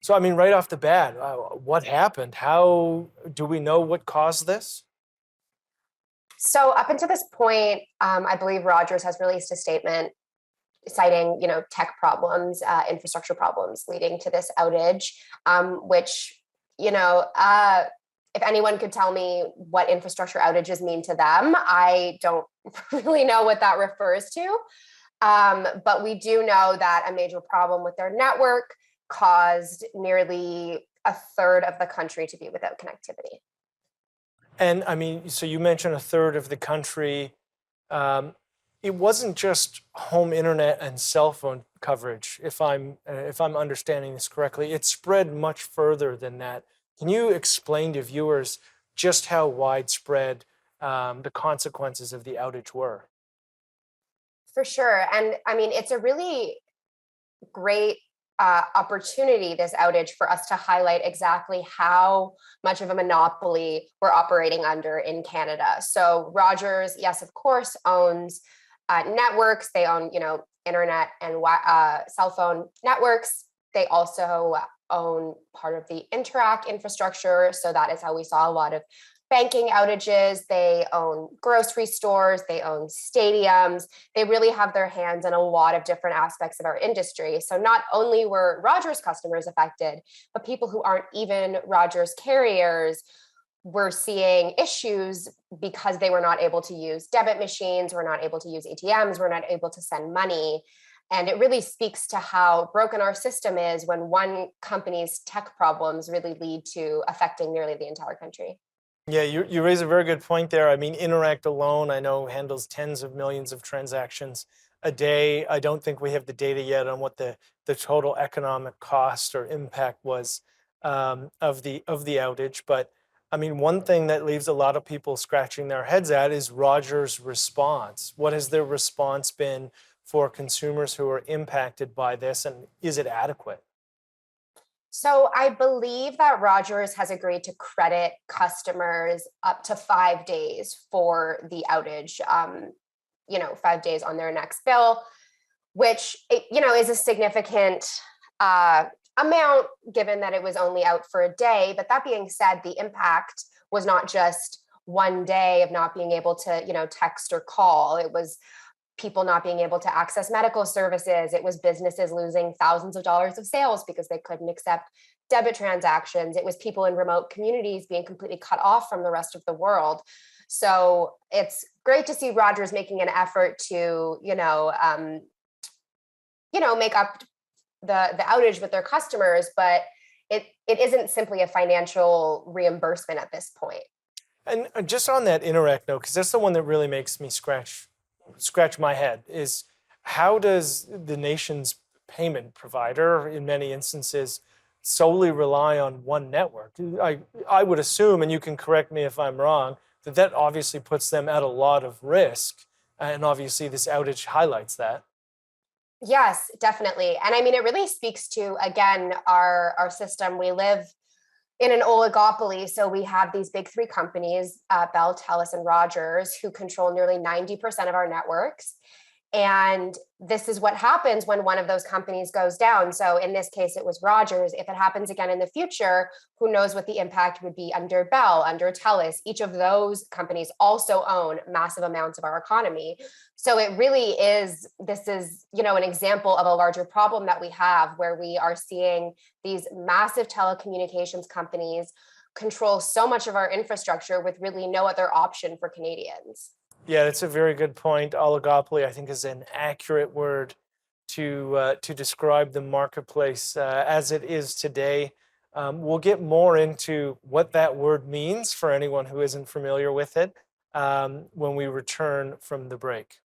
So, I mean, right off the bat, what happened? How do we know what caused this? So up until this point, I believe Rogers has released a statement citing, tech problems, infrastructure problems leading to this outage, which, you know, uh, if anyone could tell me what infrastructure outages mean to them, I don't really know what that refers to. But we do know that a major problem with their network caused nearly a third of the country to be without connectivity. And I mean, so you mentioned a third of the country. Um, it wasn't just home internet and cell phone coverage, if I'm understanding this correctly. It spread much further than that. Can you explain to viewers just how widespread the consequences of the outage were? For sure. And I mean, it's a really great opportunity, this outage, for us to highlight exactly how much of a monopoly we're operating under in Canada. So Rogers, yes, of course, owns networks. They own, internet and cell phone networks. They also own part of the Interact infrastructure. So that is how we saw a lot of banking outages. They own grocery stores. They own stadiums. They really have their hands in a lot of different aspects of our industry. So not only were Rogers customers affected, but people who aren't even Rogers carriers were seeing issues because they were not able to use debit machines, were not able to use ATMs, were not able to send money. And it really speaks to how broken our system is when one company's tech problems really lead to affecting nearly the entire country. Yeah, you raise a very good point there. I mean, Interact alone, I know, handles tens of millions of transactions a day. I don't think we have the data yet on what the total economic cost or impact was of the outage. But I mean, one thing that leaves a lot of people scratching their heads at is Rogers' response. What has their response been for consumers who are impacted by this, and is it adequate? So I believe that Rogers has agreed to credit customers up to 5 days for the outage. 5 days on their next bill, which is a significant amount given that it was only out for a day. But that being said, the impact was not just one day of not being able to text or call. It was people not being able to access medical services. It was businesses losing thousands of dollars of sales because they couldn't accept debit transactions. It was people in remote communities being completely cut off from the rest of the world. So it's great to see Rogers making an effort to, make up the outage with their customers, but it isn't simply a financial reimbursement at this point. And just on that Interact note, because that's the one that really makes me scratch my head, is how does the nation's payment provider, in many instances, solely rely on one network? I would assume, and you can correct me if I'm wrong, that obviously puts them at a lot of risk, and obviously this outage highlights that. Yes, definitely. And I mean, it really speaks to, again, our system. We live in an oligopoly. So we have these big three companies, Bell, Telus, and Rogers, who control nearly 90% of our networks. And this is what happens when one of those companies goes down. So in this case, it was Rogers. If it happens again in the future, who knows what the impact would be under Bell, under Telus. Each of those companies also own massive amounts of our economy. So it really is, this is, an example of a larger problem that we have where we are seeing these massive telecommunications companies control so much of our infrastructure with really no other option for Canadians. Yeah, that's a very good point. Oligopoly, I think, is an accurate word to describe the marketplace as it is today. We'll get more into what that word means for anyone who isn't familiar with it when we return from the break.